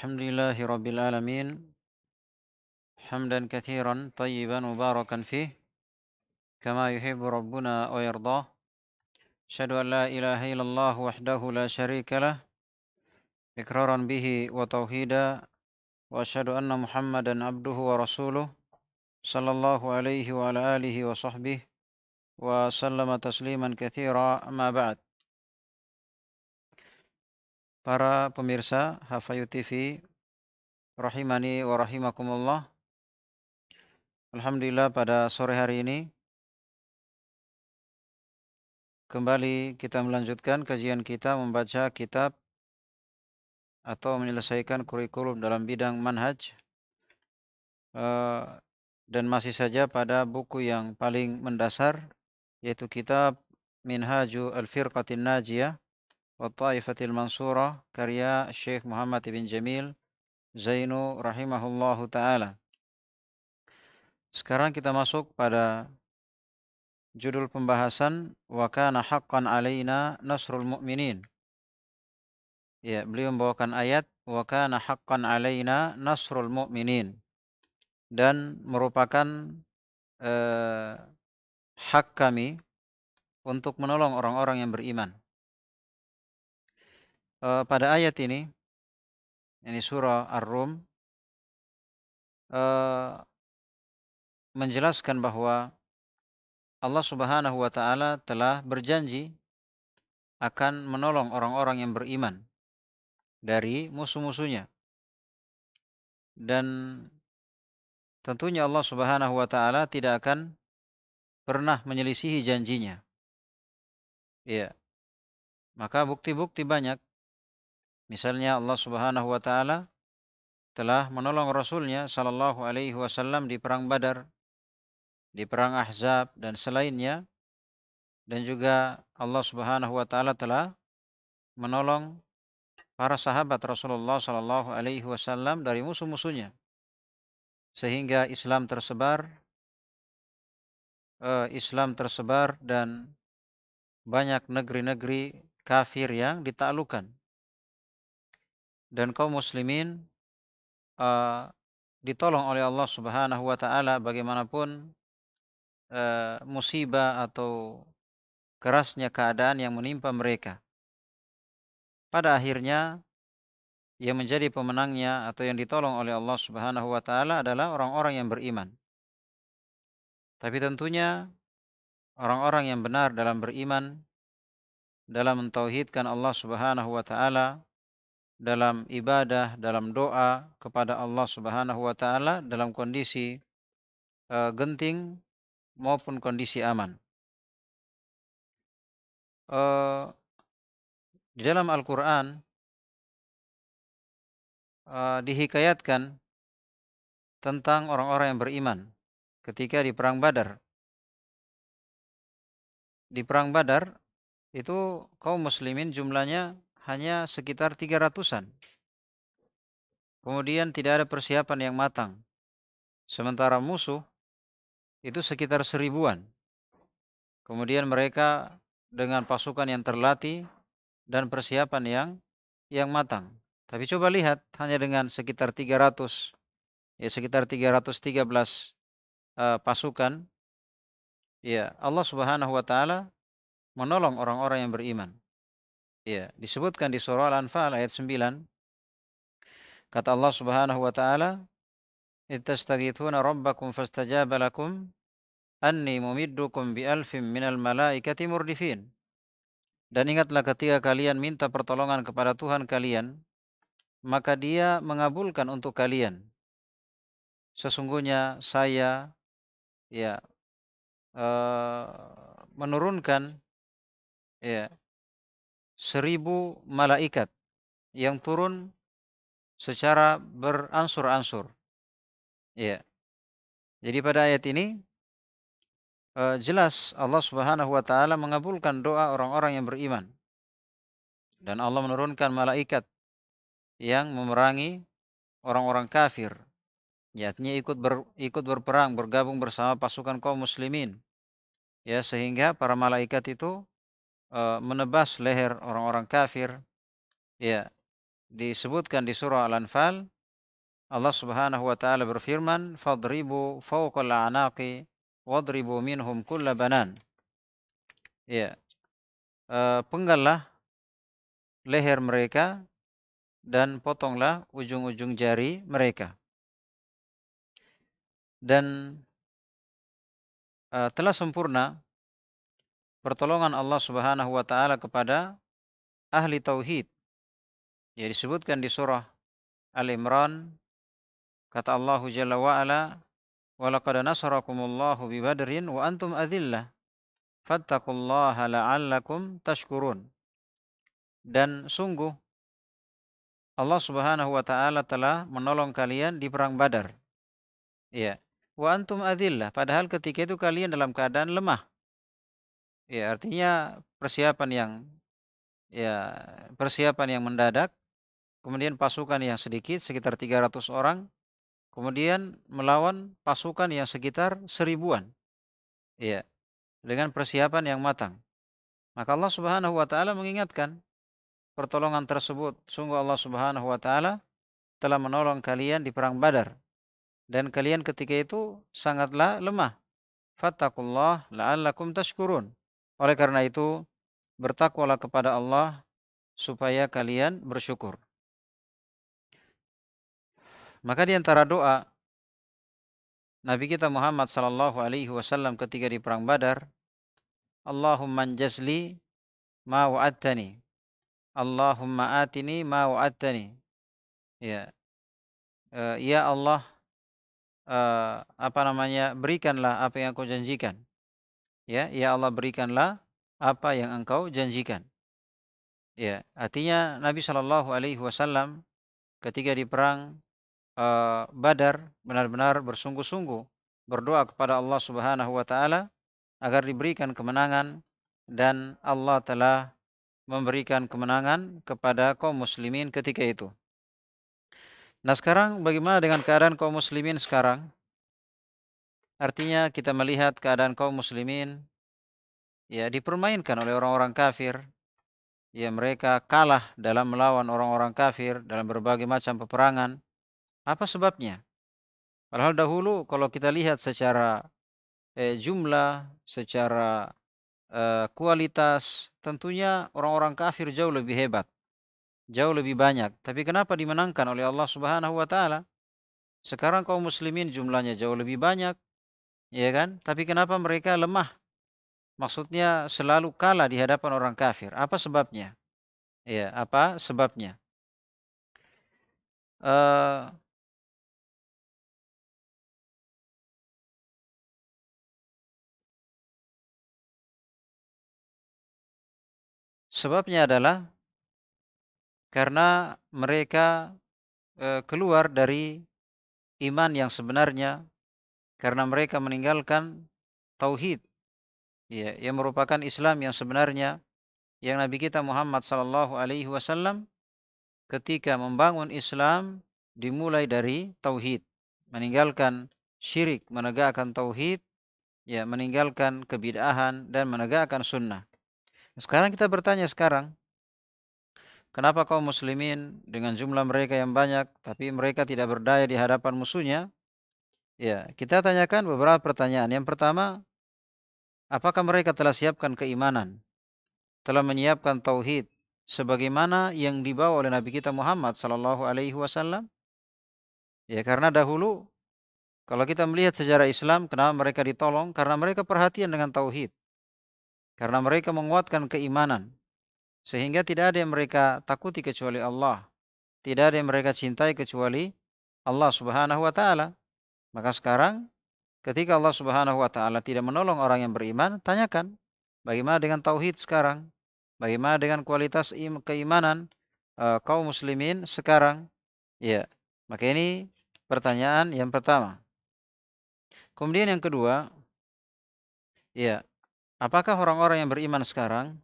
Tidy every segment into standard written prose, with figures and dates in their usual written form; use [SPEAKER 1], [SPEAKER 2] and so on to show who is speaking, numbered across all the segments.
[SPEAKER 1] الحمد لله رب العالمين حمدا كثيرا طيبا مباركا فيه كما يحب ربنا ويرضاه. أشهد أن لا إله إلا الله وحده لا شريك له إقرارا به وتوحيدا، وأشهد أن محمدا عبده ورسوله صلى الله عليه وعلى آله وصحبه وسلم تسليما كثيرا. أما بعد. Para pemirsa Hafayu TV rahimani wa rahimakumullah. Alhamdulillah, pada sore hari ini kembali kita melanjutkan kajian kita membaca kitab atau menyelesaikan kurikulum dalam bidang manhaj, eh, dan masih saja pada buku yang paling mendasar, yaitu kitab Minhaju Al-Firqatin Najiyah wa Taifatil Mansurah karya Syekh Muhammad ibn Jamil Zainu rahimahullahu taala. Sekarang kita masuk pada judul pembahasan wa kana haqqan alaina nasrul mu'minin. Ya, beliau membawakan ayat wa kana haqqan alaina nasrul mu'minin, dan merupakan eh, hak kami untuk menolong orang-orang yang beriman. Pada ayat ini surah Ar-Rum, eh, menjelaskan bahwa Allah Subhanahu wa taala telah berjanji akan menolong orang-orang yang beriman dari musuh-musuhnya, dan tentunya Allah Subhanahu wa taala tidak akan pernah menyelisihi janjinya. Ya, maka bukti-bukti banyak. Misalnya Allah Subhanahu wa taala telah menolong Rasulnya Sallallahu Alaihi Wasallam di perang Badar, di perang Ahzab dan selainnya, dan juga Allah Subhanahu wa taala telah menolong para sahabat Rasulullah Sallallahu Alaihi Wasallam dari musuh-musuhnya, sehingga Islam tersebar dan banyak negeri-negeri kafir yang ditaklukkan, dan kaum muslimin eh, ditolong oleh Allah Subhanahu wa taala bagaimanapun musibah atau kerasnya keadaan yang menimpa mereka. Pada akhirnya yang menjadi pemenangnya atau yang ditolong oleh Allah Subhanahu wa taala adalah orang-orang yang beriman. Tapi tentunya orang-orang yang benar dalam beriman, dalam mentauhidkan Allah Subhanahu wa taala, dalam ibadah, dalam doa kepada Allah Subhanahu wa taala dalam kondisi genting maupun kondisi aman. Eh, di dalam Al-Qur'an dihikayatkan tentang orang-orang yang beriman ketika di perang Badar. Di perang Badar itu kaum muslimin jumlahnya hanya sekitar 300-an. Kemudian tidak ada persiapan yang matang. Sementara musuh itu sekitar 1000-an. Kemudian mereka dengan pasukan yang terlatih dan persiapan yang matang. Tapi coba lihat, hanya dengan sekitar 300, ya sekitar 313 pasukan, ya Allah Subhanahu wa taala menolong orang-orang yang beriman. Ya, disebutkan di surah Al-Anfal ayat 9, kata Allah Subhanahu wa taala, "Ittastaghithuna rabbakum fastajaba lakum anni mumiddukum bi alfin minal malaikati murdifin." Dan ingatlah ketika kalian minta pertolongan kepada Tuhan kalian, maka Dia mengabulkan untuk kalian. Sesungguhnya saya, ya eh, menurunkan, ya 1000 malaikat yang turun secara beransur-ansur. Ya. Jadi pada ayat ini jelas Allah Subhanahu wa taala mengabulkan doa orang-orang yang beriman, dan Allah menurunkan malaikat yang memerangi orang-orang kafir. Ya, artinya ikut berperang, bergabung bersama pasukan kaum muslimin. Ya, sehingga para malaikat itu menebas leher orang-orang kafir, ya, disebutkan di surah Al-Anfal, Allah Subhanahu wa taala berfirman, "Fadribu fawqal a'naqi wadribu minhum kulla banan." Ya, penggallah leher mereka dan potonglah ujung-ujung jari mereka. Dan telah sempurna pertolongan Allah Subhanahu wa taala kepada ahli tauhid. Ya, disebutkan di surah Al-Imran, kata Allah Jalla wa ala, "Wa laqad nasarakumullahu bi Badrin wa antum adillah, fattaqullaha la'allakum tashkurun." Dan sungguh Allah Subhanahu wa taala telah menolong kalian di perang Badar. Ya. Wa antum adillah, padahal ketika itu kalian dalam keadaan lemah. Ya, artinya ya persiapan yang mendadak, kemudian pasukan yang sedikit sekitar 300 orang, kemudian melawan pasukan yang sekitar 1000-an. Ya, dengan persiapan yang matang. Maka Allah Subhanahu wa taala mengingatkan pertolongan tersebut. Sungguh Allah Subhanahu wa taala telah menolong kalian di perang Badar dan kalian ketika itu sangatlah lemah. Fattakullah la'allakum tashkurun. Oleh karena itu, bertakwalah kepada Allah supaya kalian bersyukur. Maka di antara doa Nabi kita Muhammad sallallahu alaihi wasallam ketika di perang Badar, Allahumma anjazli ma wa'adtani. Allahumma atini ma wa'adtani. Ya, ya Allah, berikanlah apa yang Kau janjikan. Ya, ya Allah, berikanlah apa yang Engkau janjikan. Ya, artinya Nabi Shallallahu Alaihi Wasallam ketika di perang Badar benar-benar bersungguh-sungguh berdoa kepada Allah Subhanahu Wa Taala agar diberikan kemenangan, dan Allah telah memberikan kemenangan kepada kaum muslimin ketika itu. Nah, sekarang bagaimana dengan keadaan kaum muslimin sekarang? Artinya kita melihat keadaan kaum muslimin ya dipermainkan oleh orang-orang kafir. Ya, mereka kalah dalam melawan orang-orang kafir dalam berbagai macam peperangan. Apa sebabnya? Padahal dahulu kalau kita lihat secara jumlah, secara kualitas, tentunya orang-orang kafir jauh lebih hebat, jauh lebih banyak. Tapi kenapa dimenangkan oleh Allah Subhanahu wa taala? Sekarang kaum muslimin jumlahnya jauh lebih banyak, ya kan? Tapi kenapa mereka lemah? Maksudnya selalu kalah di hadapan orang kafir. Apa sebabnya? Ya, apa sebabnya? Eh Sebabnya adalah karena mereka keluar dari iman yang sebenarnya, karena mereka meninggalkan tauhid, ya, yang merupakan Islam yang sebenarnya, yang Nabi kita Muhammad sallallahu alaihi wasallam ketika membangun Islam dimulai dari tauhid, meninggalkan syirik, menegakkan tauhid, ya, meninggalkan kebid'ahan dan menegakkan sunnah. Sekarang kita bertanya sekarang, kenapa kaum muslimin dengan jumlah mereka yang banyak tapi mereka tidak berdaya di hadapan musuhnya? Ya, kita tanyakan beberapa pertanyaan. Yang pertama, apakah mereka telah siapkan keimanan, telah menyiapkan tauhid sebagaimana yang dibawa oleh Nabi kita Muhammad sallallahu alaihi wasallam? Ya, karena dahulu kalau kita melihat sejarah Islam, kenapa mereka ditolong? Karena mereka perhatian dengan tauhid. Karena mereka menguatkan keimanan sehingga tidak ada yang mereka takuti kecuali Allah. Tidak ada yang mereka cintai kecuali Allah Subhanahu wa taala. Maka sekarang ketika Allah Subhanahu wa taala tidak menolong orang yang beriman, tanyakan, bagaimana dengan tauhid sekarang? Bagaimana dengan kualitas keimanan kaum muslimin sekarang? Ya. Maka ini pertanyaan yang pertama. Kemudian yang kedua, ya, apakah orang-orang yang beriman sekarang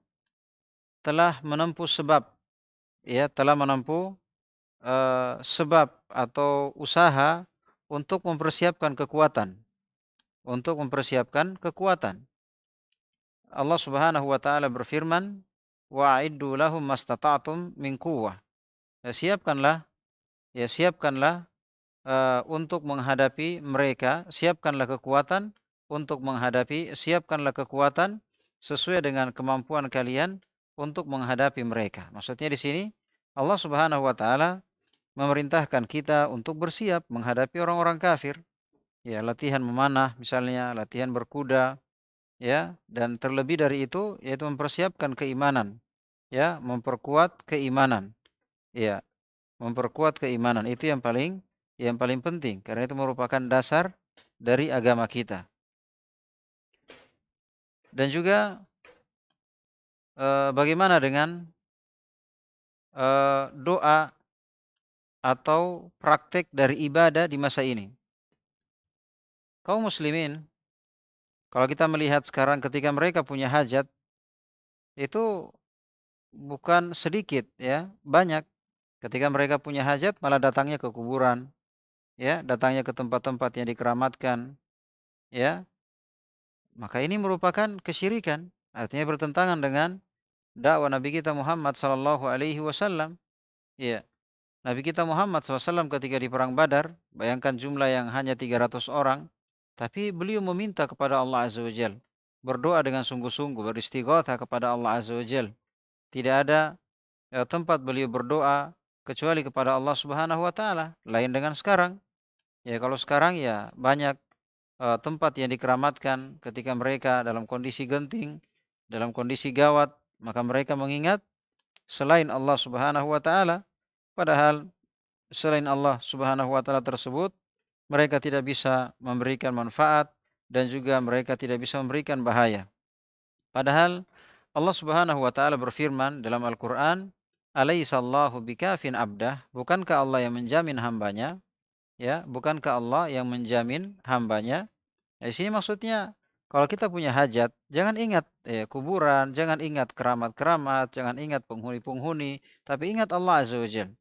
[SPEAKER 1] telah menempuh sebab, ya, telah menempuh sebab atau usaha untuk mempersiapkan kekuatan, untuk mempersiapkan kekuatan. Allah Subhanahu wa taala berfirman, "Wa'iddu lahum mastata'tum min quwwah." siapkanlah, siapkanlah untuk menghadapi mereka, siapkanlah kekuatan sesuai dengan kemampuan kalian untuk menghadapi mereka. Maksudnya di sini Allah Subhanahu wa taala memerintahkan kita untuk bersiap menghadapi orang-orang kafir. Ya, latihan memanah misalnya, latihan berkuda, ya, dan terlebih dari itu yaitu mempersiapkan keimanan, ya, memperkuat keimanan. Ya, memperkuat keimanan itu yang paling penting karena itu merupakan dasar dari agama kita. Dan juga bagaimana dengan doa atau praktek dari ibadah di masa ini. Kaum muslimin kalau kita melihat sekarang ketika mereka punya hajat itu bukan sedikit, ya, banyak. Ketika mereka punya hajat malah datangnya ke kuburan, ya, datangnya ke tempat-tempat yang dikeramatkan, ya. Maka ini merupakan kesyirikan, artinya bertentangan dengan dakwah Nabi kita Muhammad sallallahu alaihi wasallam. Ya, Nabi kita Muhammad SAW ketika di perang Badar, bayangkan jumlah yang hanya 300 orang, tapi beliau meminta kepada Allah Azza wa Jal, berdoa dengan sungguh-sungguh, beristighatsah kepada Allah Azza wa Jal. Tidak ada tempat beliau berdoa kecuali kepada Allah Subhanahu wa taala, lain dengan sekarang. Ya, kalau sekarang ya banyak tempat yang dikeramatkan ketika mereka dalam kondisi genting, dalam kondisi gawat, maka mereka mengingat selain Allah Subhanahu wa taala, padahal selain Allah Subhanahu wa taala tersebut mereka tidak bisa memberikan manfaat dan juga mereka tidak bisa memberikan bahaya. Padahal Allah Subhanahu wa taala berfirman dalam Al-Qur'an, "Alaihissallahu bikafin abdah?" Bukankah Allah yang menjamin hambanya? Ya, bukankah Allah yang menjamin hambanya? Di sini maksudnya kalau kita punya hajat, jangan ingat kuburan, jangan ingat keramat-keramat, jangan ingat penghuni-penghuni, tapi ingat Allah Azza wa Jalla.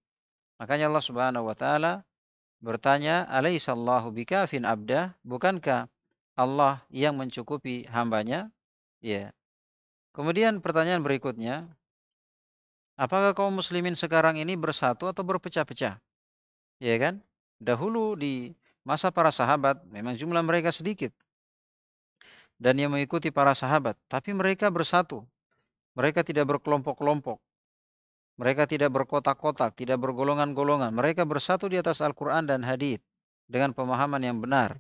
[SPEAKER 1] Makanya Allah Subhanahu wa taala bertanya, "Alaihissallahu bikafin abdah?" Bukankah Allah yang mencukupi hambanya? Ya. Kemudian pertanyaan berikutnya, apakah kaum muslimin sekarang ini bersatu atau berpecah-pecah? Ya kan? Dahulu di masa para sahabat memang jumlah mereka sedikit dan yang mengikuti para sahabat, tapi mereka bersatu. Mereka tidak berkelompok-kelompok, mereka tidak berkotak-kotak, tidak bergolongan-golongan. Mereka bersatu di atas Al-Qur'an dan hadits dengan pemahaman yang benar.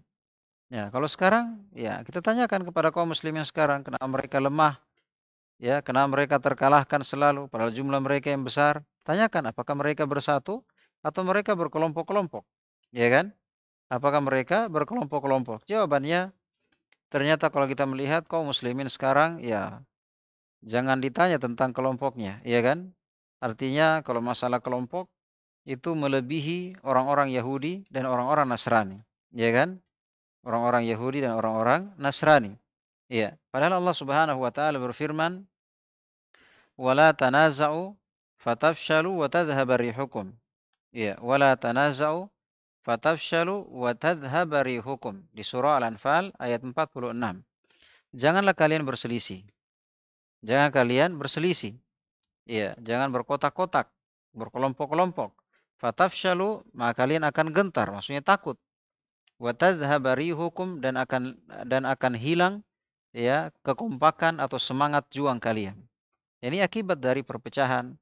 [SPEAKER 1] Ya, kalau sekarang ya kita tanyakan kepada kaum muslimin sekarang kenapa mereka lemah, ya, kenapa mereka terkalahkan selalu padahal jumlah mereka yang besar. Tanyakan apakah mereka bersatu atau mereka berkelompok-kelompok, ya kan? Apakah mereka berkelompok-kelompok? Jawabannya ternyata kalau kita melihat kaum muslimin sekarang ya jangan ditanya tentang kelompoknya, ya kan? Artinya kalau masalah kelompok itu melebihi orang-orang Yahudi dan orang-orang Nasrani, ya kan? Orang-orang Yahudi dan orang-orang Nasrani. Iya, padahal Allah Subhanahu wa taala berfirman, "Wala tanaza'u fatafshalu wa tadhhaba rihukum." Iya, "Wala tanaza'u fatafshalu wa tadhhaba rihukum." Di surah Al-Anfal ayat 46. Janganlah kalian berselisih. Jangan kalian berselisih. Iya, jangan berkotak-kotak, berkelompok-kelompok. Fatafshalu, maka kalian akan gentar, maksudnya takut. Wa tadhhaba rihukum, dan akan hilang ya kekompakan atau semangat juang kalian. Ini akibat dari perpecahan,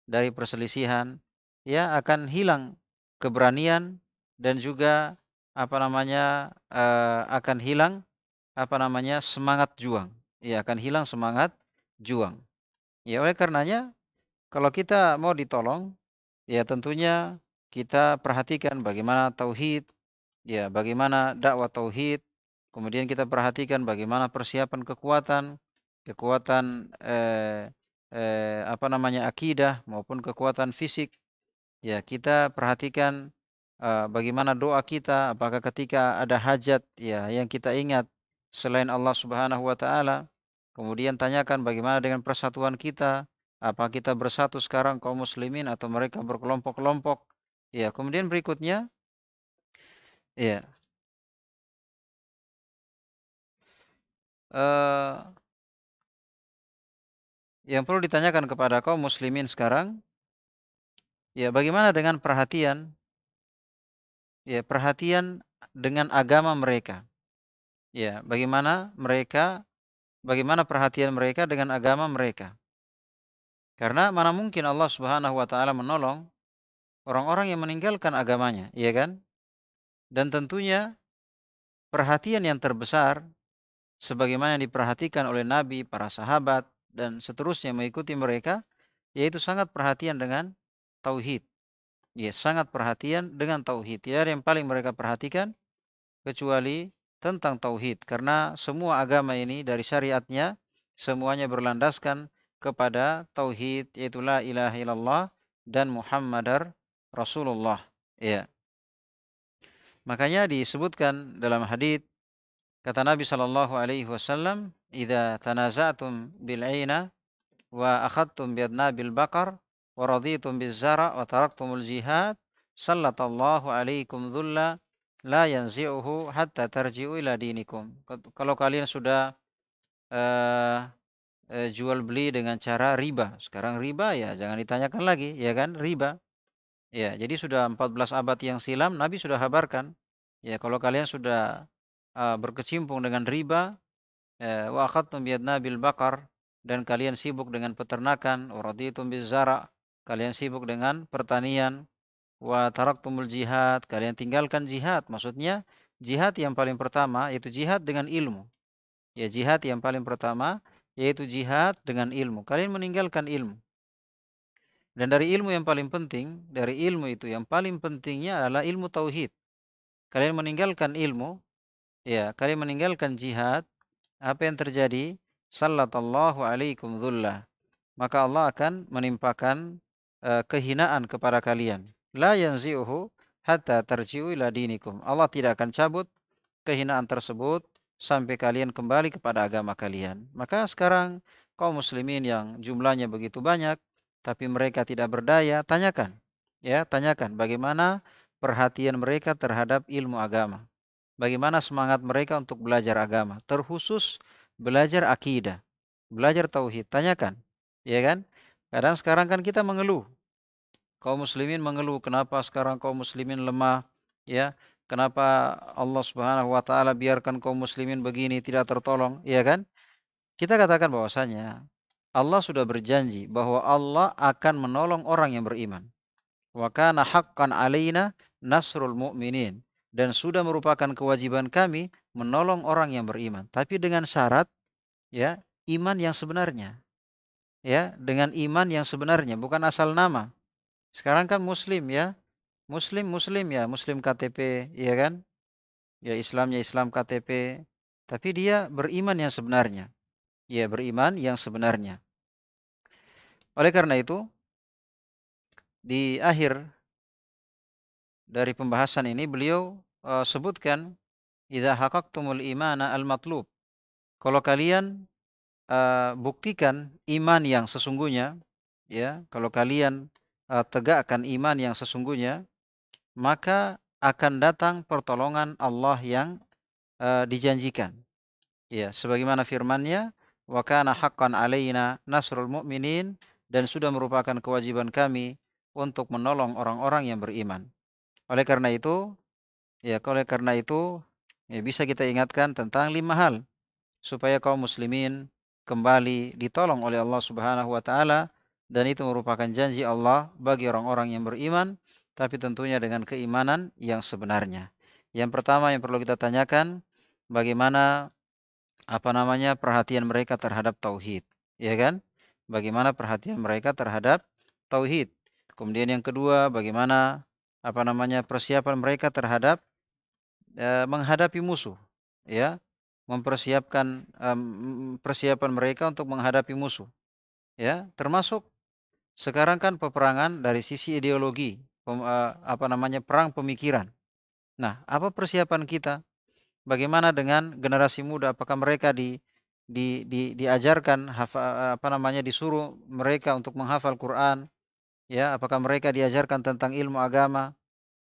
[SPEAKER 1] dari perselisihan, ya akan hilang keberanian dan juga apa namanya akan hilang apa namanya semangat juang. Ya akan hilang semangat juang. Ya oleh karenanya kalau kita mau ditolong, ya tentunya kita perhatikan bagaimana tauhid, ya bagaimana dakwah tauhid, kemudian kita perhatikan bagaimana persiapan kekuatan, kekuatan apa namanya akidah maupun kekuatan fisik. Ya kita perhatikan bagaimana doa kita, apakah ketika ada hajat ya yang kita ingat selain Allah Subhanahu wa taala. Kemudian tanyakan bagaimana dengan persatuan kita, apa kita bersatu sekarang kaum muslimin atau mereka berkelompok-kelompok. Ya, kemudian berikutnya ya eee, yang perlu ditanyakan kepada kaum muslimin sekarang, Ya, bagaimana dengan perhatian, ya, perhatian dengan agama mereka. Ya, bagaimana perhatian mereka dengan agama mereka. Karena mana mungkin Allah Subhanahu wa taala menolong orang-orang yang meninggalkan agamanya, iya kan? Dan tentunya perhatian yang terbesar sebagaimana yang diperhatikan oleh nabi, para sahabat dan seterusnya mengikuti mereka, yaitu sangat perhatian dengan tauhid. Ya, sangat perhatian dengan tauhid. Tidak ada yang paling mereka perhatikan kecuali tentang tauhid, karena semua agama ini dari syariatnya semuanya berlandaskan kepada tauhid, yaitu la ilaha illallah dan Muhammadar Rasulullah. Ya. Makanya disebutkan dalam hadis kata Nabi sallallahu alaihi wasallam, "Idza tanaza'tum bil 'aina wa akhadtum bi adnabil baqar wa raditum biz zara' wa taraktumul jihad, sallallahu alaikum dhulla la yanzi'uhu hatta tarji'u ila dinikum." Kalau kalian sudah eh, jual beli dengan cara riba. Sekarang riba ya jangan ditanyakan lagi, ya kan? Riba. Ya, jadi sudah 14 abad yang silam Nabi sudah kabarkan, ya kalau kalian sudah berkecimpung dengan riba, wa akhadtum biyadnabil baqar, dan kalian sibuk dengan peternakan, wa raditum bizara', kalian sibuk dengan pertanian, wa taraktumul jihad, kalian tinggalkan jihad. Maksudnya jihad yang paling pertama yaitu jihad dengan ilmu. Ya, jihad yang paling pertama yaitu jihad dengan ilmu. Kalian meninggalkan ilmu. Dan dari ilmu yang paling penting, dari ilmu itu yang paling pentingnya adalah ilmu tauhid. Kalian meninggalkan ilmu, ya, kalian meninggalkan jihad, apa yang terjadi? Sallallahu alaikum dhullah. Maka Allah akan menimpakan kehinaan kepada kalian. La yanzi'uhu hatta tarji'u ila dinikum. Allah tidak akan cabut kehinaan tersebut sampai kalian kembali kepada agama kalian. Maka sekarang kaum muslimin yang jumlahnya begitu banyak tapi mereka tidak berdaya, tanyakan. Ya, tanyakan bagaimana perhatian mereka terhadap ilmu agama. Bagaimana semangat mereka untuk belajar agama, terkhusus belajar akidah, belajar tauhid. Tanyakan, ya kan? Kadang sekarang kan kita mengeluh, kaum muslimin mengeluh, kenapa sekarang kaum muslimin lemah, ya? Kenapa Allah Subhanahu wa taala biarkan kaum muslimin begini tidak tertolong, ya kan? Kita katakan bahwasanya Allah sudah berjanji bahwa Allah akan menolong orang yang beriman. Wa kana haqqan alaina nasrul mu'minin, dan sudah merupakan kewajiban kami menolong orang yang beriman, tapi dengan syarat, ya, iman yang sebenarnya, ya, dengan iman yang sebenarnya, bukan asal nama. Sekarang kan muslim, ya, muslim ya, muslim KTP, ya kan? Ya, Islamnya Islam KTP, tapi dia beriman yang sebenarnya. Ya, beriman yang sebenarnya. Oleh karena itu, di akhir dari pembahasan ini beliau sebutkan, idza haqqaqtumul imana al-matlub. Kalau kalian buktikan iman yang sesungguhnya, ya, kalau kalian tegakkan iman yang sesungguhnya, maka akan datang pertolongan Allah yang dijanjikan. Ya, sebagaimana firman-Nya, "Wa kana haqqan 'alaina nasrul mu'minin," dan sudah merupakan kewajiban kami untuk menolong orang-orang yang beriman. Oleh karena itu, ya bisa kita ingatkan tentang 5 hal supaya kaum muslimin kembali ditolong oleh Allah Subhanahu wa taala, dan itu merupakan janji Allah bagi orang-orang yang beriman, tapi tentunya dengan keimanan yang sebenarnya. Yang pertama yang perlu kita tanyakan, bagaimana perhatian mereka terhadap tauhid, ya kan? Bagaimana perhatian mereka terhadap tauhid. Kemudian yang kedua, bagaimana persiapan mereka terhadap menghadapi musuh, ya. Mempersiapkan persiapan mereka untuk menghadapi musuh, ya. Termasuk sekarang kan peperangan dari sisi ideologi, perang pemikiran. Nah, apa persiapan kita? Bagaimana dengan generasi muda? Apakah mereka diajarkan disuruh mereka untuk menghafal Quran, ya? Apakah mereka diajarkan tentang ilmu agama,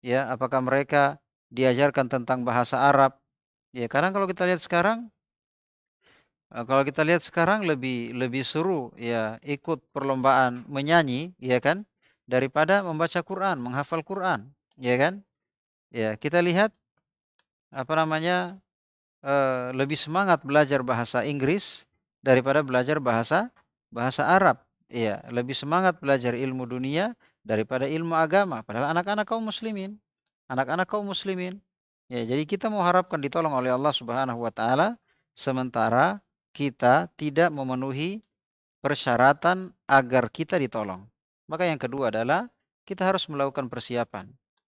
[SPEAKER 1] ya? Apakah mereka diajarkan tentang bahasa Arab? Ya, karena kalau kita lihat sekarang lebih lebih seru, ya, ikut perlombaan menyanyi, ya kan? daripada membaca Quran, menghafal Quran, ya kan? Ya, kita lihat apa namanya, lebih semangat belajar bahasa Inggris daripada belajar bahasa bahasa Arab. Iya, lebih semangat belajar ilmu dunia daripada ilmu agama, padahal anak-anak kaum muslimin, anak-anak kaum muslimin. Ya, jadi kita mau harapkan ditolong oleh Allah Subhanahu wa taala, sementara kita tidak memenuhi persyaratan agar kita ditolong. Maka yang kedua adalah kita harus melakukan persiapan.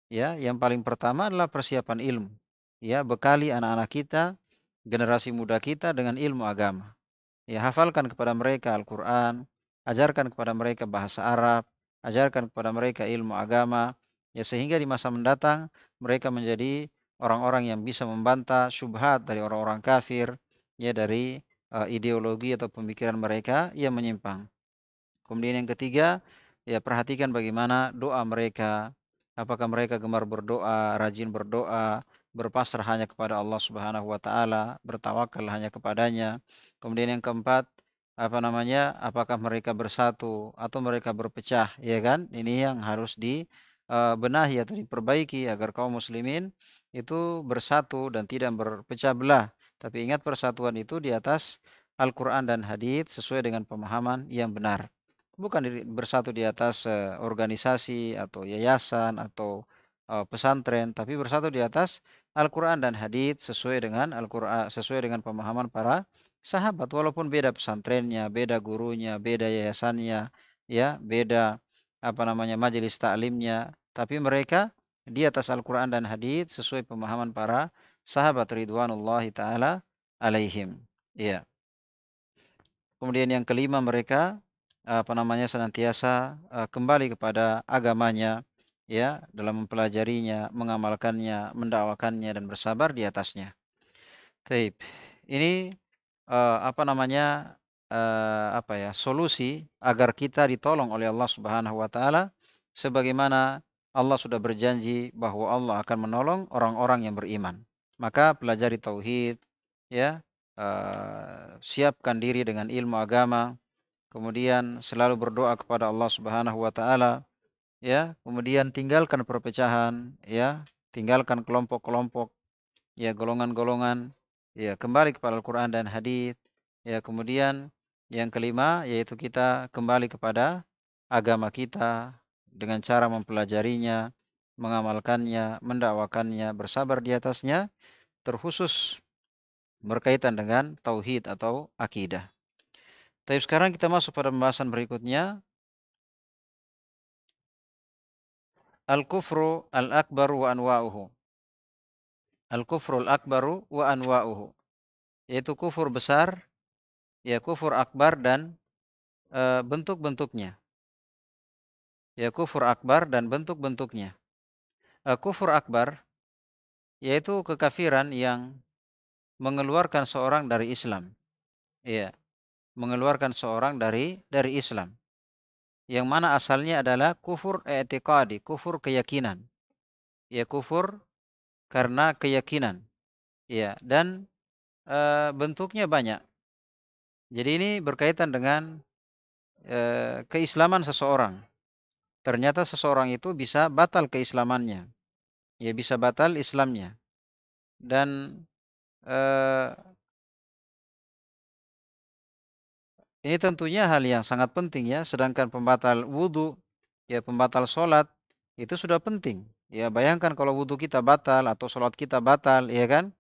[SPEAKER 1] Ya, yang paling pertama adalah persiapan ilmu. Ya, bekali anak-anak kita, generasi muda kita dengan ilmu agama. Ya, hafalkan kepada mereka Al-Quran, ajarkan kepada mereka bahasa Arab, ajarkan kepada mereka ilmu agama, ya sehingga di masa mendatang mereka menjadi orang-orang yang bisa membantah syubhat dari orang-orang kafir, ya dari ideologi atau pemikiran mereka yang menyimpang. Kemudian yang ketiga, ya perhatikan bagaimana doa mereka. Apakah mereka gemar berdoa, rajin berdoa, berpasrah hanya kepada Allah Subhanahu wa taala, bertawakal hanya kepadanya. Kemudian yang keempat, apa namanya? Apakah mereka bersatu atau mereka berpecah, ya kan? Ini yang harus dibenahi atau diperbaiki agar kaum muslimin itu bersatu dan tidak berpecah belah. Tapi ingat persatuan itu di atas Al-Quran dan hadits sesuai dengan pemahaman yang benar. Bukan bersatu di atas, organisasi atau yayasan atau, pesantren, tapi bersatu di atas Al-Quran dan hadits sesuai dengan Al-Quran, sesuai dengan pemahaman para sahabat. Walaupun beda pesantrennya, beda gurunya, beda yayasannya, ya, beda apa namanya, majelis taklimnya, tapi mereka di atas Al-Quran dan hadits sesuai pemahaman para sahabat ridwanullahi taala alaihim. Iya. Kemudian yang kelima mereka, apa namanya, senantiasa, kembali kepada agamanya, ya, dalam mempelajarinya, mengamalkannya, mendakwakannya dan bersabar di atasnya. Taib. Ini, apa namanya, apa ya, solusi agar kita ditolong oleh Allah Subhanahu wa taala, sebagaimana Allah sudah berjanji bahwa Allah akan menolong orang-orang yang beriman. Maka pelajari tauhid, ya, siapkan diri dengan ilmu agama, kemudian selalu berdoa kepada Allah Subhanahu wa taala, ya, kemudian tinggalkan perpecahan, ya, tinggalkan kelompok-kelompok, ya, golongan-golongan, ya, kembali kepada Al-Qur'an dan hadis, ya, kemudian yang kelima yaitu kita kembali kepada agama kita dengan cara mempelajarinya, mengamalkannya, mendakwakannya, bersabar di atasnya, terkhusus berkaitan dengan tauhid atau akidah. Tapi sekarang kita masuk pada pembahasan berikutnya, al-kufru al-akbaru wa anwa'uhu. Al-kufrul akbaru wa anwa'uhu. Yaitu kufur besar, ya kufur akbar dan bentuk-bentuknya. Ya kufur akbar dan bentuk-bentuknya. Kufur akbar yaitu kekafiran yang mengeluarkan seorang dari Islam. Ya, mengeluarkan seorang dari Islam. Yang mana asalnya adalah kufur i'tiqadi, kufur keyakinan. Ya kufur karena keyakinan. Ya, dan bentuknya banyak. Jadi ini berkaitan dengan keislaman seseorang. Ternyata seseorang itu bisa batal keislamannya, ya bisa batal Islamnya. Dan eee, ini tentunya hal yang sangat penting ya, sedangkan pembatal wudu, ya pembatal sholat, itu sudah penting. Ya bayangkan kalau wudu kita batal atau sholat kita batal, ya kan?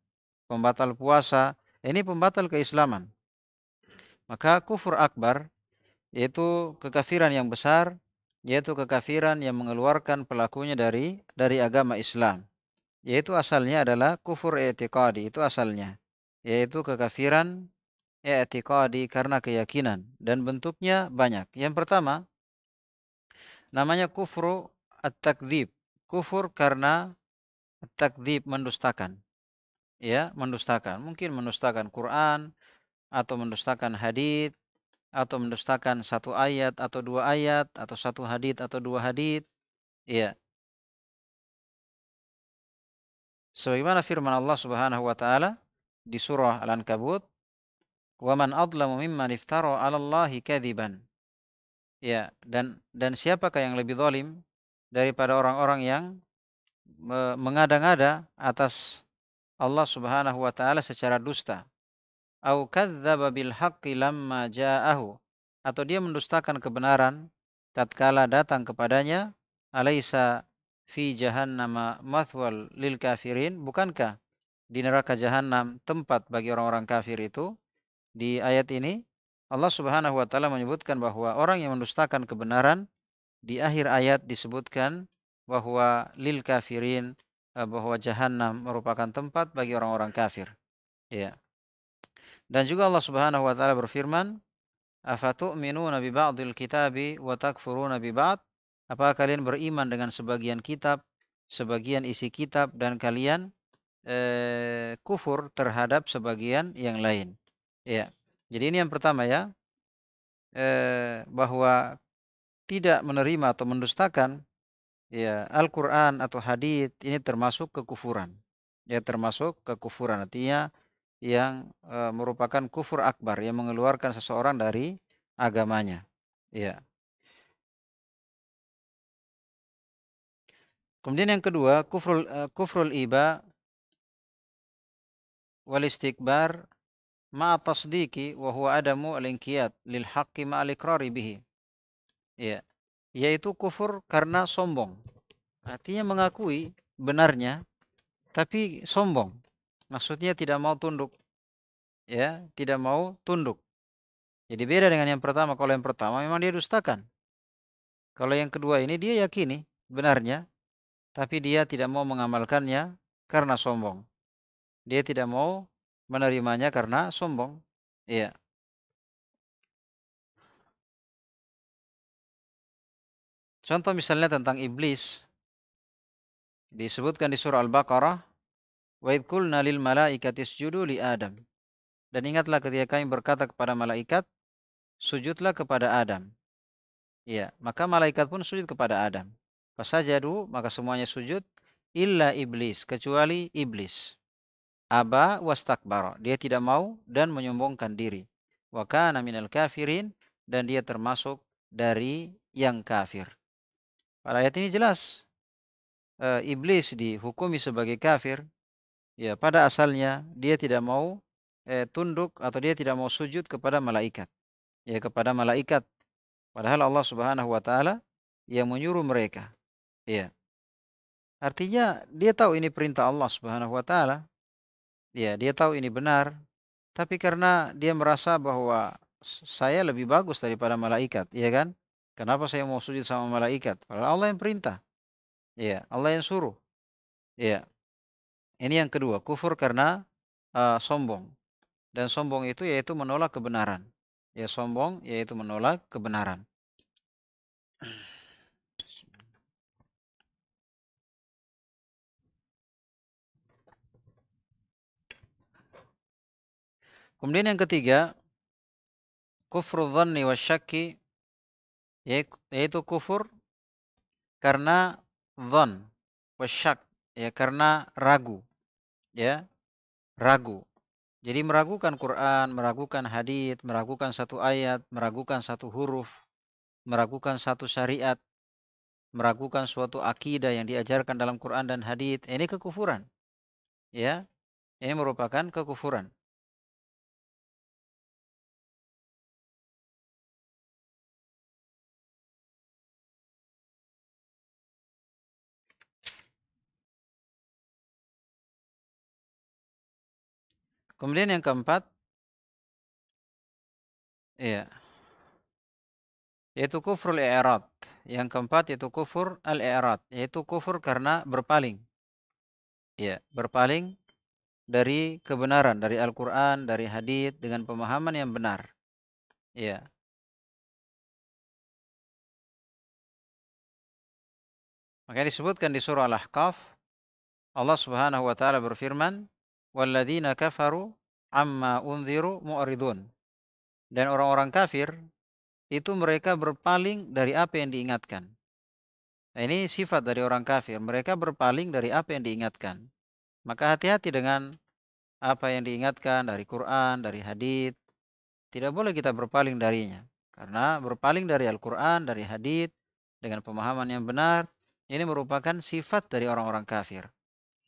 [SPEAKER 1] Pembatal puasa, ini pembatal keislaman. Maka kufur akbar, yaitu kekafiran yang besar, yaitu kekafiran yang mengeluarkan pelakunya dari agama Islam. Yaitu asalnya adalah kufur i'tiqadi, itu asalnya. Yaitu kekafiran i'tiqadi karena keyakinan dan bentuknya banyak. Yang pertama namanya kufru at-takdzib. Kufur karena takdzib, mendustakan. Ya, mendustakan. Mungkin mendustakan Quran atau mendustakan hadis atau mendustakan satu ayat atau dua ayat atau satu hadis atau dua hadis. Ya, sebagaimana firman Allah Subhanahu wa taala di surah Al-Ankabut, "Wa man adlamu mimman iftara 'ala Allahi kadziban." Ya, dan siapakah yang lebih zalim daripada orang-orang yang mengada-ngada atas Allah Subhanahu wa taala secara dusta. Au kadzdzaba bil haqqi lamma ja'ahu, atau dia mendustakan kebenaran tatkala datang kepadanya. Alaisa fi jahannama mathwal lil kafirin, bukankah di neraka jahanam tempat bagi orang-orang kafir itu? Di ayat ini Allah Subhanahu wa taala menyebutkan bahwa orang yang mendustakan kebenaran, di akhir ayat disebutkan bahwa lil kafirin, bahwa jahanam merupakan tempat bagi orang-orang kafir. Ya. Dan juga Allah Subhanahu wa taala berfirman, "Afatu'minuna bi ba'dil kitabi wa takfuruna bi ba'd?" Apakah kalian beriman dengan sebagian kitab, sebagian isi kitab, dan kalian kufur terhadap sebagian yang lain? Ya. Jadi ini yang pertama ya, bahwa tidak menerima atau mendustakan ya Al-Qur'an atau hadits ini termasuk kekufuran. Ya, termasuk kekufuran, artinya yang merupakan kufur akbar yang mengeluarkan seseorang dari agamanya. Ya. Kemudian yang kedua, kufrul iba wal istikbar ma'a tasdiki wa huwa adamu al-inqiyad lil haqqi ma'al iqrari bihi. Ya. Yaitu kufur karena sombong. Artinya mengakui benarnya tapi sombong. Maksudnya tidak mau tunduk, ya, tidak mau tunduk. Jadi beda dengan yang pertama. Kalau yang pertama memang dia dustakan. Kalau yang kedua ini dia yakini benarnya, tapi dia tidak mau mengamalkannya karena sombong. Dia tidak mau menerimanya karena sombong. Iya. Contoh misalnya tentang iblis disebutkan di surah Al-Baqarah, "Wa idh qulna lil malaikati isjudu li Adam." Dan ingatlah ketika kami berkata kepada malaikat, sujudlah kepada Adam. Iya, maka malaikat pun sujud kepada Adam. Fasajadu, maka semuanya sujud, illa iblis, kecuali iblis. Aba wastakbara, dia tidak mau dan menyombongkan diri. Wa kana minal kafirin, dan dia termasuk dari yang kafir. Pada ayat ini jelas, iblis dihukumi sebagai kafir. Ya, pada asalnya dia tidak mau tunduk atau dia tidak mau sujud kepada malaikat. Ya, kepada malaikat. Padahal Allah Subhanahu wa taala yang menyuruh mereka. Ya. Artinya dia tahu ini perintah Allah Subhanahu wa taala. Ya, dia tahu ini benar, tapi karena dia merasa bahwa saya lebih bagus daripada malaikat, ya kan? Kenapa saya mau sujud sama malaikat? Padahal Allah yang perintah. Ya, Allah yang suruh. Ya. Ini yang kedua, kufur karena sombong. Dan sombong itu yaitu menolak kebenaran. Ya, sombong yaitu menolak kebenaran. Kemudian yang ketiga, kufru dhanni wasyakki, yaitu kufur karena dhon wasyak, ya, karena ragu, ya, ragu. Jadi meragukan Quran, meragukan hadits, meragukan satu ayat, meragukan satu huruf, meragukan satu syariat, meragukan suatu akidah yang diajarkan dalam Quran dan hadits, ini kekufuran, ya. Ini merupakan kekufuran. Kemudian yang keempat, ya, yaitu kufrul i'rad. Yang keempat yaitu kufur al-i'rad, yaitu kufur karena berpaling. Ya, berpaling dari kebenaran, dari Al-Quran, dari hadits dengan pemahaman yang benar. Ya. Makanya disebutkan di surah Al-Ahqaf, Allah Subhanahu wa taala berfirman, "Walladzina kafaru amma unziru mu'ridun." Dan orang-orang kafir itu mereka berpaling dari apa yang diingatkan. Nah, ini sifat dari orang kafir, mereka berpaling dari apa yang diingatkan. Maka hati-hati dengan apa yang diingatkan dari Quran, dari hadits. Tidak boleh kita berpaling darinya. Karena berpaling dari Al-Quran, dari hadits dengan pemahaman yang benar, ini merupakan sifat dari orang-orang kafir.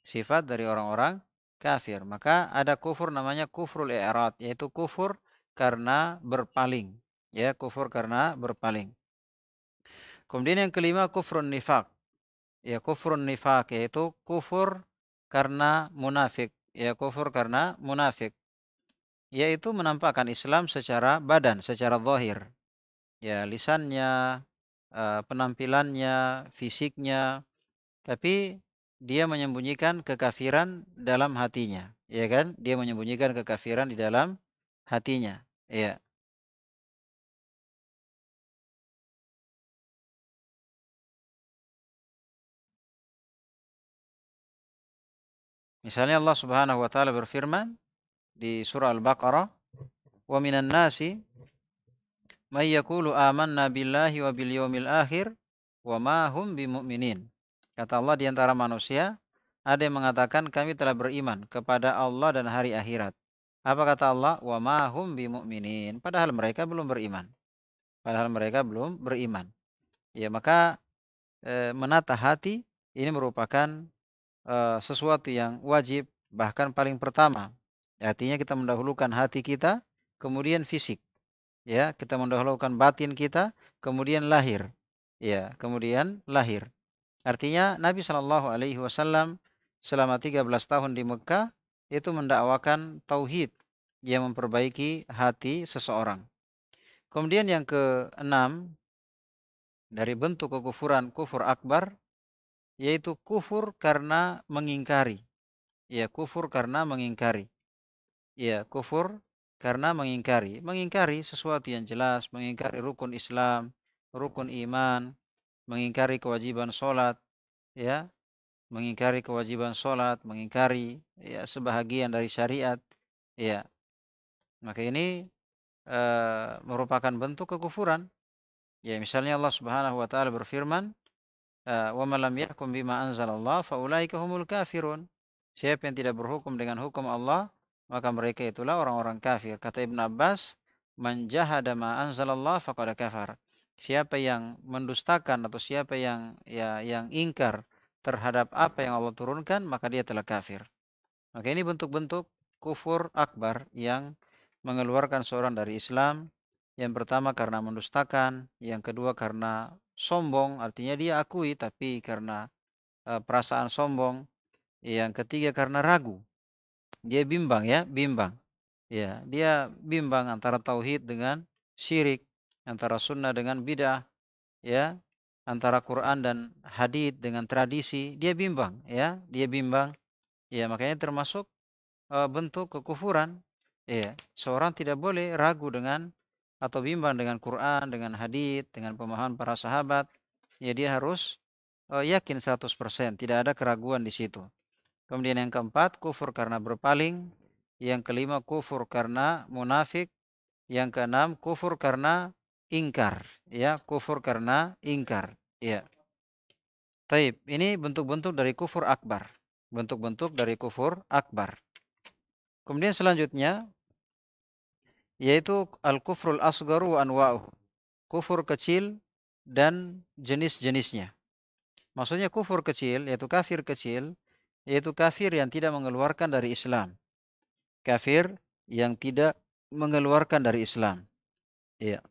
[SPEAKER 1] Sifat dari orang-orang kafir. Maka ada kufur namanya kufrul i'rad, yaitu kufur karena berpaling. Ya, kufur karena berpaling. Kemudian yang kelima kufrun nifak. Ya, kufrun nifak yaitu kufur karena munafik. Ya, kufur karena munafik. Yaitu menampakkan Islam secara badan, secara zahir. Ya, lisannya, penampilannya, fisiknya, tapi dia menyembunyikan kekafiran dalam hatinya, ya kan? Dia menyembunyikan kekafiran di dalam hatinya. Ya. Misalnya Allah Subhanahu wa taala berfirman di surah Al-Baqarah, "Wa minan nasi may yaqulu amanna billahi wa bil yaumil akhir wa ma hum bimumin." Kata Allah, di antara manusia ada yang mengatakan kami telah beriman kepada Allah dan hari akhirat. Apa kata Allah? Wa ma hum bimumin. Padahal mereka belum beriman. Padahal mereka belum beriman. Ya, maka menata hati ini merupakan sesuatu yang wajib, bahkan paling pertama. Artinya kita mendahulukan hati kita, kemudian fisik. Ya, kita mendahulukan batin kita, kemudian lahir. Ya, kemudian lahir. Artinya Nabi Shallallahu Alaihi Wasallam selama 13 tahun di Mekah itu mendakwakan tauhid yang memperbaiki hati seseorang. Kemudian yang keenam dari bentuk kekufuran kufur akbar yaitu kufur karena mengingkari. Ya, kufur karena mengingkari. Ya, kufur karena mengingkari. Mengingkari sesuatu yang jelas, mengingkari rukun Islam, rukun iman, mengingkari kewajiban sholat, ya, mengingkari kewajiban sholat, mengingkari ya sebahagian dari syariat, ya. Maka ini merupakan bentuk kekufuran. Ya, misalnya Allah Subhanahu wa taala berfirman, "Wa man lam yahkum bima anzalallah faulaika humul kafirun." Siapa yang tidak berhukum dengan hukum Allah, maka mereka itulah orang-orang kafir. Kata Ibn Abbas, "Man jahada ma anzalallah faqad kafar." Siapa yang mendustakan atau siapa yang yang ingkar terhadap apa yang Allah turunkan, maka dia telah kafir. Maka ini bentuk-bentuk kufur akbar yang mengeluarkan seorang dari Islam. Yang pertama karena mendustakan, yang kedua karena sombong, artinya dia akui tapi karena perasaan sombong. Yang ketiga karena ragu, dia bimbang ya, bimbang. Ya, dia bimbang antara tauhid dengan syirik, antara sunnah dengan bidah, ya, antara Quran dan hadith dengan tradisi, dia bimbang ya, dia bimbang. Ya, makanya termasuk bentuk kekufuran. Ya, seorang tidak boleh ragu dengan atau bimbang dengan Quran, dengan hadith, dengan pemahaman para sahabat. Ya, dia harus yakin 100%, tidak ada keraguan di situ. Kemudian yang keempat, kufur karena berpaling. Yang kelima, kufur karena munafik. Yang keenam, kufur karena ingkar. Ya, kufur karena ingkar. Ya. Taib, ini bentuk-bentuk dari kufur akbar. Bentuk-bentuk dari kufur akbar. Kemudian selanjutnya, yaitu al-kufrul asgaru wa anwa'uh. Kufur kecil dan jenis-jenisnya. Maksudnya kufur kecil, yaitu kafir kecil, yaitu kafir yang tidak mengeluarkan dari Islam. Kafir yang tidak mengeluarkan dari Islam. Iya.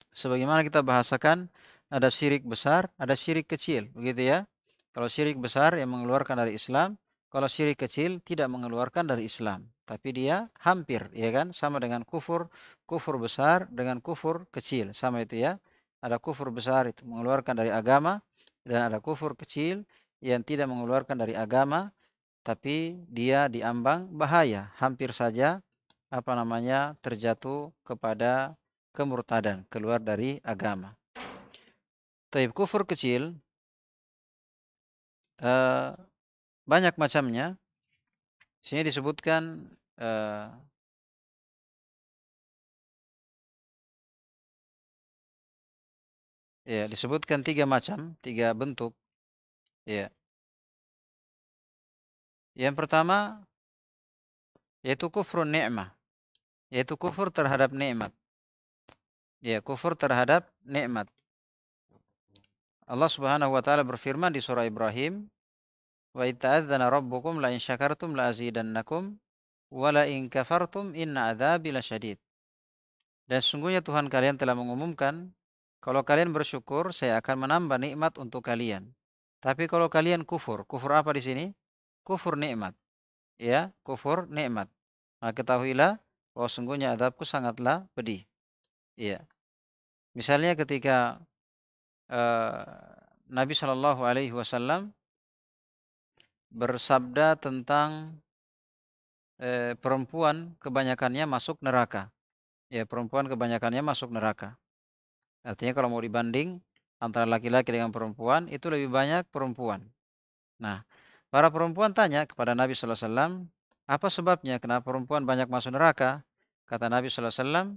[SPEAKER 1] Sebagaimana kita bahasakan, ada syirik besar, ada syirik kecil, begitu ya. Kalau syirik besar yang mengeluarkan dari Islam, kalau syirik kecil tidak mengeluarkan dari Islam, tapi dia hampir, ya kan, sama dengan kufur, kufur besar dengan kufur kecil, sama itu ya. Ada kufur besar itu mengeluarkan dari agama dan ada kufur kecil yang tidak mengeluarkan dari agama, tapi dia diambang bahaya, hampir saja terjatuh kepada kemurtadan, keluar dari agama. Taib kufur kecil eh, banyak macamnya, sehingga disebutkan eh, ya disebutkan tiga macam, tiga bentuk. Ya, yang pertama yaitu kufrun ni'mah, yaitu kufur terhadap nikmat. Ya, kufur terhadap nikmat. Allah Subhanahu wa taala berfirman di surah Ibrahim, "Wa idz ta'adzana rabbukum la in syakartum la azidannakum wa la in kafartum inna adzabi lasyadid." Dan sesungguhnya Tuhan kalian telah mengumumkan, kalau kalian bersyukur, saya akan menambah nikmat untuk kalian. Tapi kalau kalian kufur, kufur apa di sini? Kufur nikmat, ya, kufur nikmat. Maka ketahuilah bahwa sungguhnya adabku sangatlah pedih. Iya. Misalnya ketika eh, Nabi Shallallahu Alaihi Wasallam bersabda tentang perempuan kebanyakannya masuk neraka. Ya, perempuan kebanyakannya masuk neraka. Artinya kalau mau dibanding antara laki-laki dengan perempuan, itu lebih banyak perempuan. Nah, para perempuan tanya kepada Nabi Sallallahu Alaihi Wasallam, apa sebabnya kenapa perempuan banyak masuk neraka? Kata Nabi Sallallahu Alaihi Wasallam,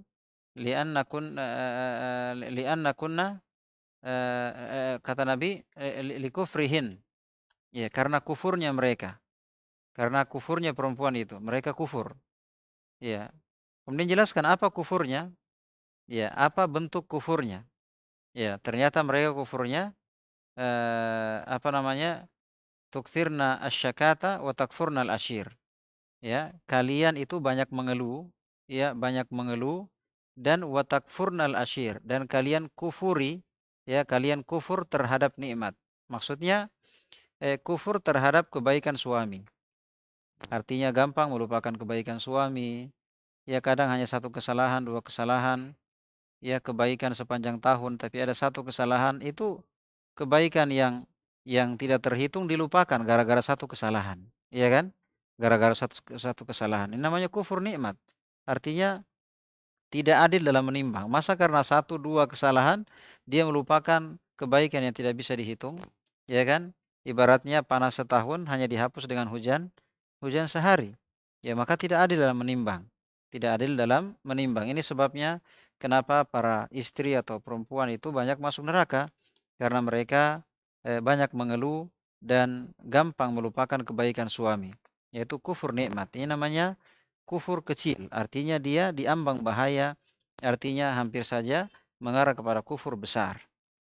[SPEAKER 1] li'anna kunna kata Nabi likufrihin. Ya, karena kufurnya mereka. Karena kufurnya perempuan itu, mereka kufur. Ya. Kemudian jelaskan apa kufurnya? Ya, apa bentuk kufurnya? Ya, ternyata mereka kufurnya apa namanya? Tukthirna asyakata wa takfurna al-ashir. Ya, kalian itu banyak mengeluh, ya, banyak mengeluh dan wa takfurnal ashir dan kalian kufuri, ya, kalian kufur terhadap nikmat. Maksudnya kufur terhadap kebaikan suami. Artinya gampang melupakan kebaikan suami. Ya, kadang hanya satu kesalahan, dua kesalahan, ya, kebaikan sepanjang tahun tapi ada satu kesalahan, itu kebaikan yang tidak terhitung dilupakan gara-gara satu kesalahan, iya kan? Gara-gara satu satu kesalahan. Ini namanya kufur nikmat. Artinya tidak adil dalam menimbang. Masa karena satu dua kesalahan dia melupakan kebaikan yang tidak bisa dihitung, ya kan? Ibaratnya panas setahun hanya dihapus dengan hujan sehari. Ya, maka tidak adil dalam menimbang. Tidak adil dalam menimbang. Ini sebabnya kenapa para istri atau perempuan itu banyak masuk neraka karena mereka banyak mengeluh dan gampang melupakan kebaikan suami, yaitu kufur nikmat. Ini namanya kufur kecil, artinya dia diambang bahaya, artinya hampir saja mengarah kepada kufur besar.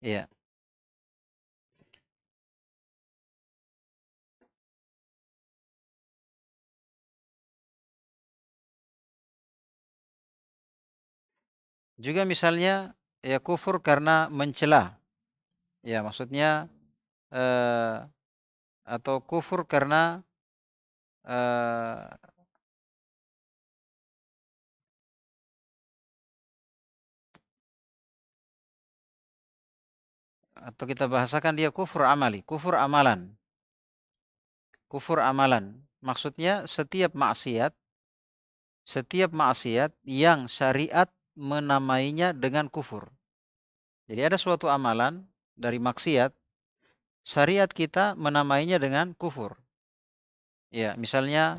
[SPEAKER 1] Iya. Juga misalnya ya kufur karena mencela. Ya, maksudnya eh, atau kufur karena eh, atau kita bahasakan dia kufur amali, kufur amalan. Kufur amalan. Maksudnya setiap maksiat yang syariat menamainya dengan kufur. Jadi ada suatu amalan dari maksiat, syariat kita menamainya dengan kufur. Ya, misalnya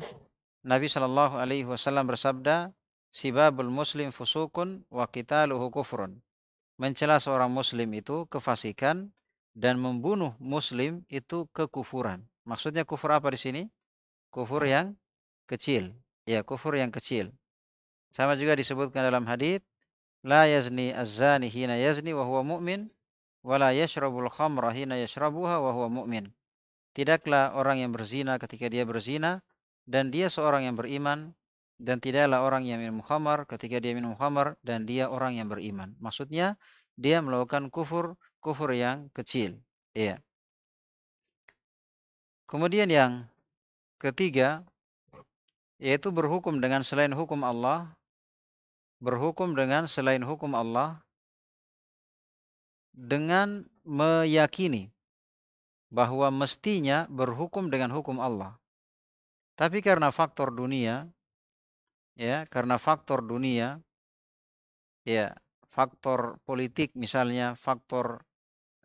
[SPEAKER 1] Nabi Shallallahu Alaihi Wasallam bersabda, "Sibabul Muslim fusukun wa qitaluhu kufrun." Mencela seorang Muslim itu kefasikan dan membunuh Muslim itu kekufuran. Maksudnya kufur apa di sini? Kufur yang kecil. Ya, kufur yang kecil. Sama juga disebutkan dalam hadis, "La yazni az-zani hina yazni wa huwa mu'min, wa la yashrabul khamra hina yashrabuha wa huwa mu'min." Tidaklah orang yang berzina ketika dia berzina dan dia seorang yang beriman, dan tidaklah orang yang minum khamar ketika dia minum khamar dan dia orang yang beriman. Maksudnya dia melakukan kufur, kufur yang kecil. Iya. Kemudian yang ketiga yaitu berhukum dengan selain hukum Allah, berhukum dengan selain hukum Allah dengan meyakini bahwa mestinya berhukum dengan hukum Allah. Tapi karena faktor dunia, ya, karena faktor dunia, ya, faktor politik misalnya, faktor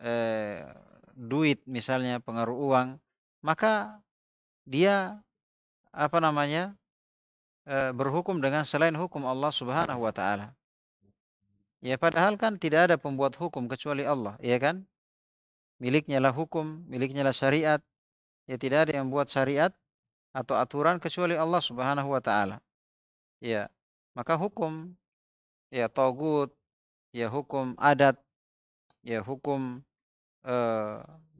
[SPEAKER 1] eh, duit misalnya, pengaruh uang, maka dia apa namanya berhukum dengan selain hukum Allah Subhanahu wa taala. Ya, padahal kan tidak ada pembuat hukum kecuali Allah, ya kan? Miliknya lah hukum, miliknya lah syariat. Ya, tidak ada yang membuat syariat atau aturan kecuali Allah Subhanahu wa taala. Ya. Maka hukum, ya, tagut, ya hukum adat, ya hukum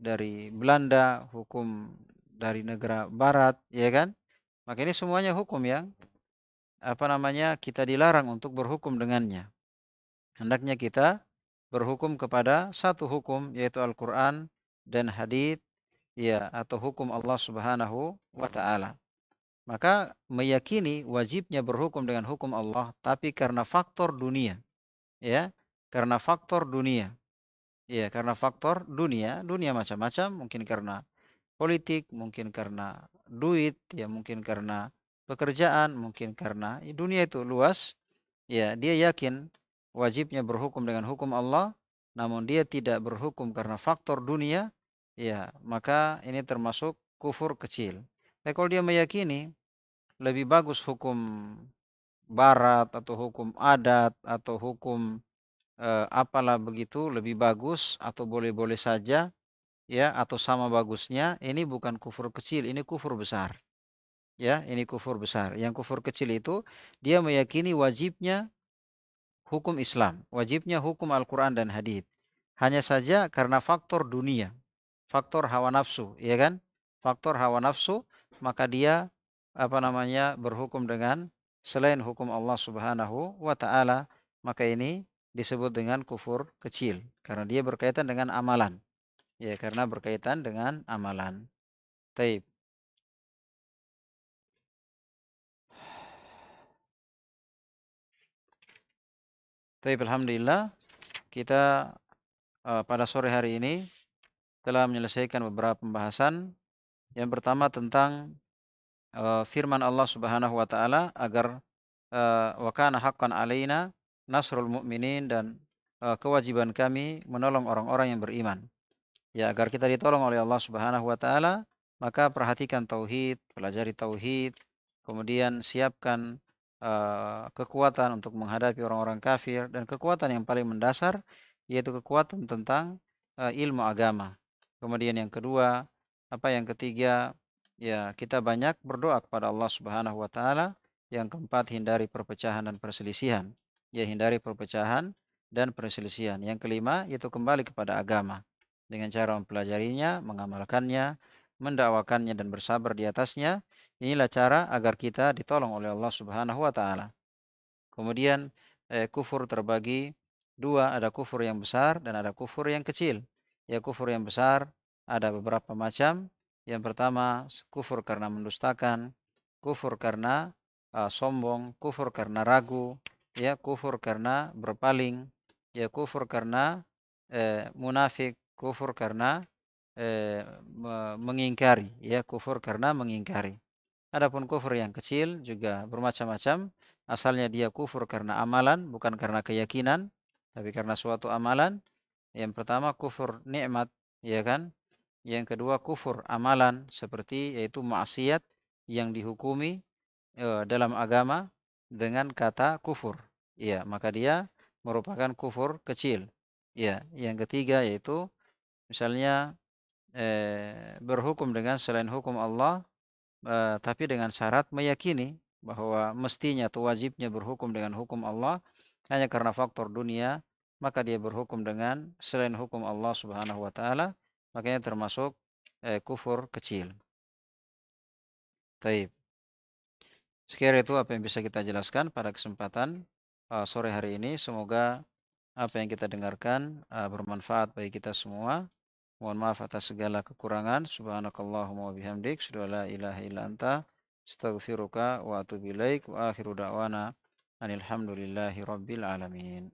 [SPEAKER 1] dari Belanda, hukum dari negara barat, ya kan? Maka ini semuanya hukum yang kita dilarang untuk berhukum dengannya. Hendaknya kita berhukum kepada satu hukum yaitu Al-Qur'an dan hadits, ya, atau hukum Allah Subhanahu wa taala. Maka meyakini wajibnya berhukum dengan hukum Allah, tapi karena faktor dunia, ya, karena faktor dunia. Ya, karena faktor dunia, dunia macam-macam, mungkin karena politik, mungkin karena duit, ya mungkin karena pekerjaan, mungkin karena dunia itu luas. Ya, dia yakin wajibnya berhukum dengan hukum Allah, namun dia tidak berhukum karena faktor dunia, ya, maka ini termasuk kufur kecil. Tapi kalau dia meyakini lebih bagus hukum barat atau hukum adat atau hukum apalah begitu lebih bagus atau boleh-boleh saja, ya, atau sama bagusnya, ini bukan kufur kecil, ini kufur besar. Ya, ini kufur besar. Yang kufur kecil itu dia meyakini wajibnya hukum Islam, wajibnya hukum Al-Qur'an dan hadits. Hanya saja karena faktor dunia, faktor hawa nafsu, ya kan? Faktor hawa nafsu, maka dia berhukum dengan selain hukum Allah Subhanahu wa taala, maka ini disebut dengan kufur kecil karena dia berkaitan dengan amalan. Ya, karena berkaitan dengan amalan. Taib. Taib, alhamdulillah kita pada sore hari ini telah menyelesaikan beberapa pembahasan. Yang pertama tentang firman Allah Subhanahu wa taala agar wa kana haqqan alaina nasrul mu'minin, dan kewajiban kami menolong orang-orang yang beriman. Ya, agar kita ditolong oleh Allah Subhanahu wa taala, maka perhatikan tauhid, pelajari tauhid, kemudian siapkan kekuatan untuk menghadapi orang-orang kafir, dan kekuatan yang paling mendasar yaitu kekuatan tentang ilmu agama. Kemudian yang kedua, yang ketiga, ya, kita banyak berdoa kepada Allah Subhanahu wa taala. Yang keempat, hindari perpecahan dan perselisihan. Ya, hindari perpecahan dan perselisihan. Yang kelima, yaitu kembali kepada agama dengan cara mempelajarinya, mengamalkannya, mendakwakannya dan bersabar di atasnya. Inilah cara agar kita ditolong oleh Allah Subhanahu wa taala. Kemudian kufur terbagi dua, ada kufur yang besar dan ada kufur yang kecil. Ya, kufur yang besar ada beberapa macam. Yang pertama, kufur karena mendustakan, kufur karena sombong, kufur karena ragu, ya, kufur karena berpaling, ya, kufur karena munafik, kufur karena mengingkari, ya, kufur karena mengingkari. Adapun kufur yang kecil juga bermacam-macam. Asalnya dia kufur karena amalan, bukan karena keyakinan, tapi karena suatu amalan. Yang pertama kufur nikmat, ya kan? Yang kedua kufur amalan, seperti yaitu maksiat yang dihukumi dalam agama dengan kata kufur. Ya, maka dia merupakan kufur kecil. Ya, yang ketiga yaitu misalnya berhukum dengan selain hukum Allah, tapi dengan syarat meyakini bahwa mestinya atau wajibnya berhukum dengan hukum Allah hanya karena faktor dunia, maka dia berhukum dengan selain hukum Allah Subhanahu wa taala, makanya termasuk kufur kecil. Taib. Sekiranya itu apa yang bisa kita jelaskan pada kesempatan sore hari ini. Semoga apa yang kita dengarkan bermanfaat bagi kita semua. Mohon maaf atas segala kekurangan. Subhanakallahumma wa bihamdik, asyhadu an la ilaha illa anta, astaghfiruka wa atubu ilaik, wa akhiru da'wana anil hamdulillahi rabbil alamin.